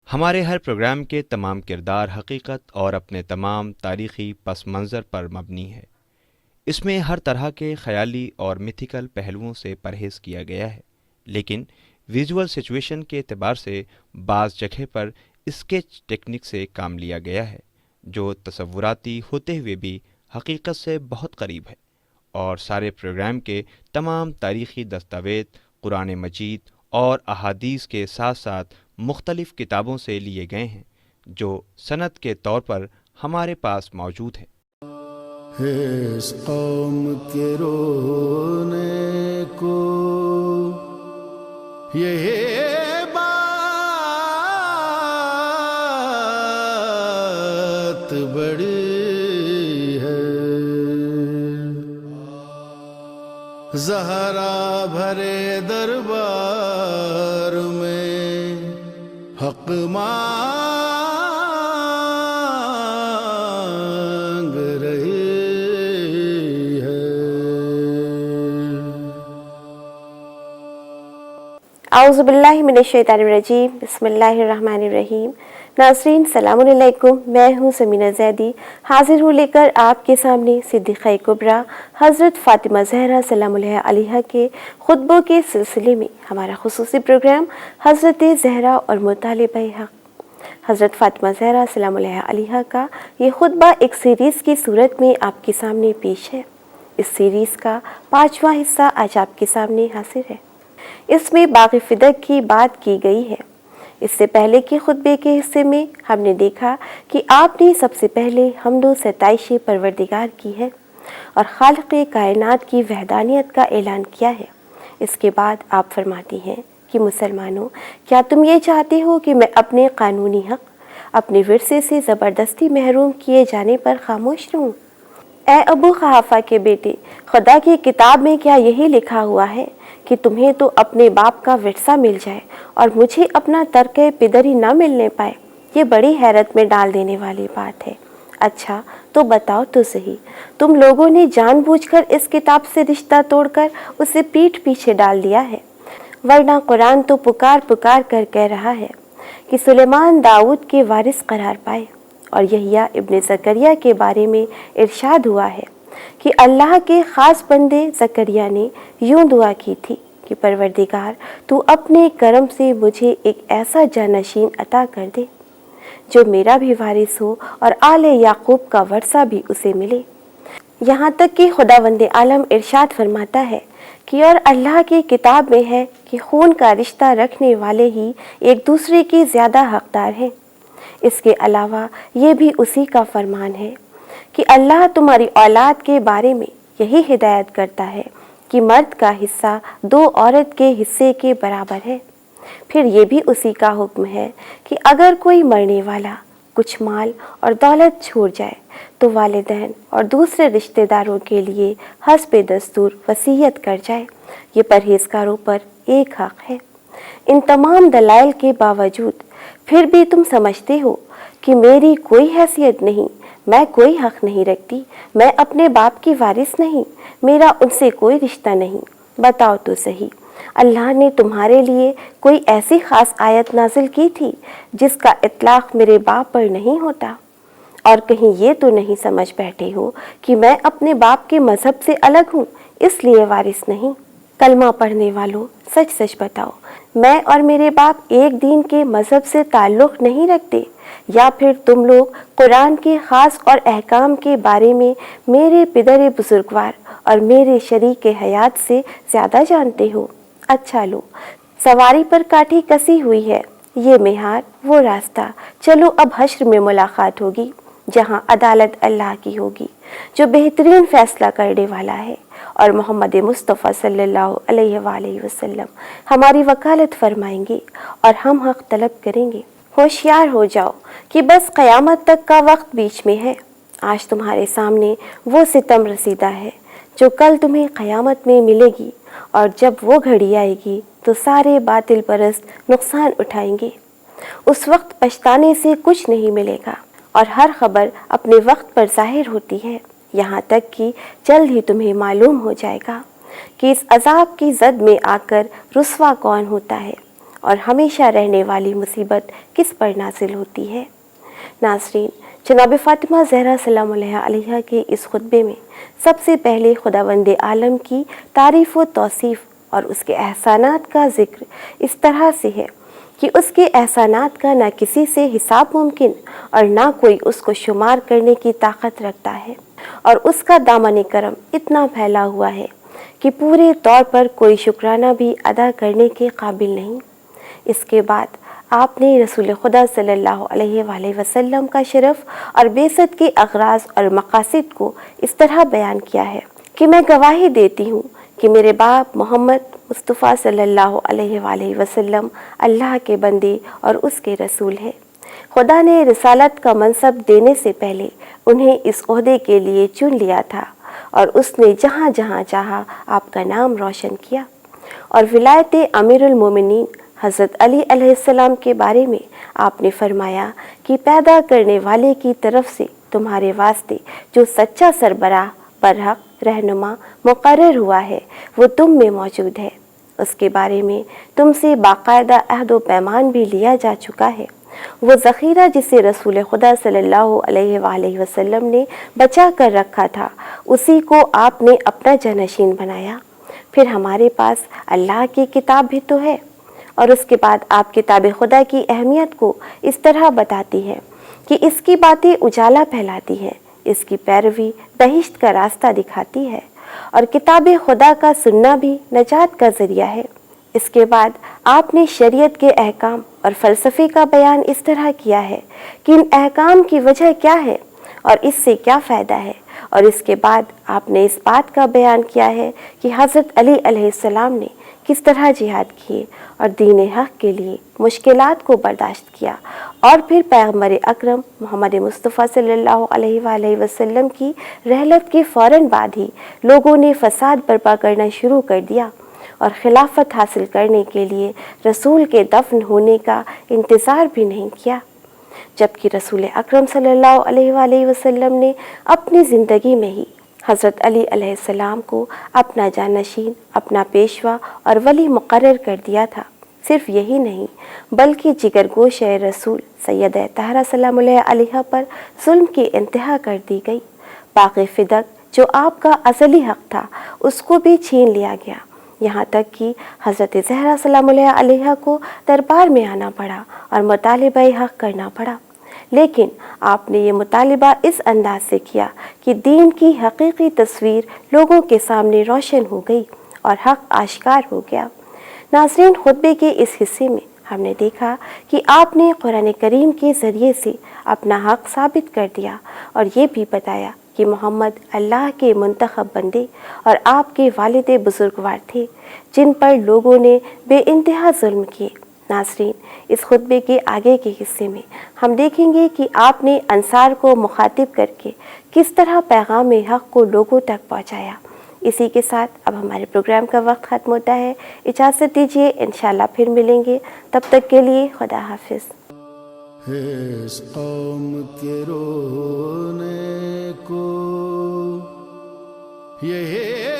ہمارے ہر پروگرام کے تمام کردار حقیقت اور اپنے تمام تاریخی پس منظر پر مبنی ہے۔ اس میں ہر طرح کے خیالی اور میتھیکل پہلوؤں سے پرہیز کیا گیا ہے، لیکن ویژول سچویشن کے اعتبار سے بعض جگہ پر اسکیچ ٹیکنک سے کام لیا گیا ہے، جو تصوراتی ہوتے ہوئے بھی حقیقت سے بہت قریب ہے۔ اور سارے پروگرام کے تمام تاریخی دستاویز قرآن مجید اور احادیث کے ساتھ ساتھ مختلف کتابوں سے لیے گئے ہیں، جو سند کے طور پر ہمارے پاس موجود ہے۔ اس قوم کے رونے کو یہ بات بڑی ہے، زہرا بھرے دربار میں حق مانگ رہی ہے۔ اعوذ باللہ من الشیطان الرجیم، بسم اللہ الرحمن الرحیم۔ ناظرین السلام علیکم، میں ہوں سمینہ زیدی، حاضر ہوں لے کر آپ کے سامنے صدیقہ کبریٰ حضرت فاطمہ زہرا سلام اللہ علیہا کے خطبوں کے سلسلے میں ہمارا خصوصی پروگرام حضرت زہرا اور مطالبہ حق۔ حضرت فاطمہ زہرا سلام اللہ علیہا کا یہ خطبہ ایک سیریز کی صورت میں آپ کے سامنے پیش ہے۔ اس سیریز کا 5واں حصہ آج آپ کے سامنے حاضر ہے۔ اس میں باغ فدق کی بات کی گئی ہے۔ اس سے پہلے کے خطبے کے حصے میں ہم نے دیکھا کہ آپ نے سب سے پہلے حمد و ستائش پروردگار کی ہے اور خالق کائنات کی وحدانیت کا اعلان کیا ہے۔ اس کے بعد آپ فرماتی ہیں کہ مسلمانوں، کیا تم یہ چاہتے ہو کہ میں اپنے قانونی حق، اپنے ورثے سے زبردستی محروم کیے جانے پر خاموش رہوں؟ اے ابو قحافہ کے بیٹے، خدا کی کتاب میں کیا یہی لکھا ہوا ہے کہ تمہیں تو اپنے باپ کا ورثہ مل جائے اور مجھے اپنا ترکہ پدری نہ ملنے پائے؟ یہ بڑی حیرت میں ڈال دینے والی بات ہے۔ اچھا تو بتاؤ تو صحیح، تم لوگوں نے جان بوجھ کر اس کتاب سے رشتہ توڑ کر اسے پیٹھ پیچھے ڈال دیا ہے، ورنہ قرآن تو پکار پکار کر کہہ رہا ہے کہ سلیمان داؤد کے وارث قرار پائے، اور یحییٰ ابن زکریا کے بارے میں ارشاد ہوا ہے کہ اللہ کے خاص بندے زکریا نے یوں دعا کی تھی کہ پروردگار تو اپنے کرم سے مجھے ایک ایسا جانشین عطا کر دے جو میرا بھی وارث ہو اور آل یعقوب کا ورثہ بھی اسے ملے۔ یہاں تک کہ خداوند عالم ارشاد فرماتا ہے کہ اور اللہ کی کتاب میں ہے کہ خون کا رشتہ رکھنے والے ہی ایک دوسرے کی زیادہ حقدار ہیں۔ اس کے علاوہ یہ بھی اسی کا فرمان ہے کہ اللہ تمہاری اولاد کے بارے میں یہی ہدایت کرتا ہے کہ مرد کا حصہ 2 عورت کے حصے کے برابر ہے۔ پھر یہ بھی اسی کا حکم ہے کہ اگر کوئی مرنے والا کچھ مال اور دولت چھوڑ جائے تو والدین اور دوسرے رشتہ داروں کے لیے حسب دستور وصیت کر جائے۔ یہ پرہیزگاروں پر ایک حق ہے۔ ان تمام دلائل کے باوجود پھر بھی تم سمجھتے ہو کہ میری کوئی حیثیت نہیں، میں کوئی حق نہیں رکھتی، میں اپنے باپ کی وارث نہیں، میرا ان سے کوئی رشتہ نہیں۔ بتاؤ تو صحیح، اللہ نے تمہارے لیے کوئی ایسی خاص آیت نازل کی تھی جس کا اطلاق میرے باپ پر نہیں ہوتا؟ اور کہیں یہ تو نہیں سمجھ بیٹھے ہو کہ میں اپنے باپ کے مذہب سے الگ ہوں، اس لیے وارث نہیں؟ کلمہ پڑھنے والوں، سچ سچ بتاؤ، میں اور میرے باپ ایک دین کے مذہب سے تعلق نہیں رکھتے، یا پھر تم لوگ قرآن کے خاص اور احکام کے بارے میں میرے پدر بزرگوار اور میرے شریک حیات سے زیادہ جانتے ہو؟ اچھا لو، سواری پر کاٹھی کسی ہوئی ہے، یہ مہار وہ راستہ، چلو اب حشر میں ملاقات ہوگی جہاں عدالت اللہ کی ہوگی جو بہترین فیصلہ کرنے والا ہے، اور محمد مصطفیٰ صلی اللہ علیہ وآلہ وسلم ہماری وکالت فرمائیں گے اور ہم حق طلب کریں گے۔ ہوشیار ہو جاؤ کہ بس قیامت تک کا وقت بیچ میں ہے۔ آج تمہارے سامنے وہ ستم رسیدہ ہے جو کل تمہیں قیامت میں ملے گی، اور جب وہ گھڑی آئے گی تو سارے باطل پرست نقصان اٹھائیں گے۔ اس وقت پچھتانے سے کچھ نہیں ملے گا، اور ہر خبر اپنے وقت پر ظاہر ہوتی ہے، یہاں تک کہ جلد ہی تمہیں معلوم ہو جائے گا کہ اس عذاب کی زد میں آ کر رسوا کون ہوتا ہے اور ہمیشہ رہنے والی مصیبت کس پر نازل ہوتی ہے؟ ناظرین، جناب فاطمہ زہرا سلام اللہ علیہا کے اس خطبے میں سب سے پہلے خداوند عالم کی تعریف و توصیف اور اس کے احسانات کا ذکر اس طرح سے ہے کہ اس کے احسانات کا نہ کسی سے حساب ممکن اور نہ کوئی اس کو شمار کرنے کی طاقت رکھتا ہے، اور اس کا دامن کرم اتنا پھیلا ہوا ہے کہ پورے طور پر کوئی شکرانہ بھی ادا کرنے کے قابل نہیں۔ اس کے بعد آپ نے رسول خدا صلی اللہ علیہ وآلہ وسلم کا شرف اور بعثت کے اغراض اور مقاصد کو اس طرح بیان کیا ہے کہ میں گواہی دیتی ہوں کہ میرے باپ محمد مصطفیٰ صلی اللہ علیہ وآلہ وسلم اللہ کے بندے اور اس کے رسول ہیں۔ خدا نے رسالت کا منصب دینے سے پہلے انہیں اس عہدے کے لیے چن لیا تھا، اور اس نے جہاں جہاں چاہا آپ کا نام روشن کیا۔ اور ولایت امیر المومنین حضرت علی علیہ السلام کے بارے میں آپ نے فرمایا کہ پیدا کرنے والے کی طرف سے تمہارے واسطے جو سچا سربراہ، برحق رہنما مقرر ہوا ہے وہ تم میں موجود ہے۔ اس کے بارے میں تم سے باقاعدہ عہد و پیمان بھی لیا جا چکا ہے۔ وہ ذخیرہ جسے رسول خدا صلی اللہ علیہ وآلہ وسلم نے بچا کر رکھا تھا، اسی کو آپ نے اپنا جانشین بنایا۔ پھر ہمارے پاس اللہ کی کتاب بھی تو ہے، اور اس کے بعد آپ کتاب خدا کی اہمیت کو اس طرح بتاتی ہے کہ اس کی باتیں اجالا پھیلاتی ہیں، اس کی پیروی بہشت کا راستہ دکھاتی ہے، اور کتاب خدا کا سننا بھی نجات کا ذریعہ ہے۔ اس کے بعد آپ نے شریعت کے احکام اور فلسفے کا بیان اس طرح کیا ہے کہ ان احکام کی وجہ کیا ہے اور اس سے کیا فائدہ ہے، اور اس کے بعد آپ نے اس بات کا بیان کیا ہے کہ حضرت علی علیہ السلام نے کس طرح جہاد کیے اور دین حق کے لیے مشکلات کو برداشت کیا، اور پھر پیغمبر اکرم محمد مصطفیٰ صلی اللہ علیہ وآلہ وسلم کی رحلت کے فوراً بعد ہی لوگوں نے فساد برپا کرنا شروع کر دیا، اور خلافت حاصل کرنے کے لیے رسول کے دفن ہونے کا انتظار بھی نہیں کیا، جبکہ رسول اکرم صلی اللہ علیہ وآلہ وسلم نے اپنی زندگی میں ہی حضرت علی علیہ السلام کو اپنا جانشین، اپنا پیشوا اور ولی مقرر کر دیا تھا۔ صرف یہی نہیں بلکہ جگر گوش رسول سیدہ طاہرہ سلام اللہ علیہا پر ظلم کی انتہا کر دی گئی۔ باغ فدق جو آپ کا ازلی حق تھا اس کو بھی چھین لیا گیا، یہاں تک کہ حضرت زہرا سلام اللہ علیہا کو دربار میں آنا پڑا اور مطالبہ حق کرنا پڑا، لیکن آپ نے یہ مطالبہ اس انداز سے کیا کہ دین کی حقیقی تصویر لوگوں کے سامنے روشن ہو گئی اور حق آشکار ہو گیا۔ ناظرین، خطبے کے اس حصے میں ہم نے دیکھا کہ آپ نے قرآن کریم کے ذریعے سے اپنا حق ثابت کر دیا، اور یہ بھی بتایا کہ محمد اللہ کے منتخب بندے اور آپ کے والد بزرگوار تھے جن پر لوگوں نے بے انتہا ظلم کیے۔ ناظرین، اس خطبے کے آگے کے حصے میں ہم دیکھیں گے کہ آپ نے انصار کو مخاطب کر کے کس طرح پیغام حق کو لوگوں تک پہنچایا۔ اسی کے ساتھ اب ہمارے پروگرام کا وقت ختم ہوتا ہے، اجازت دیجیے، انشاءاللہ پھر ملیں گے، تب تک کے لیے خدا حافظ۔ اس قوم کے رونے کو یہ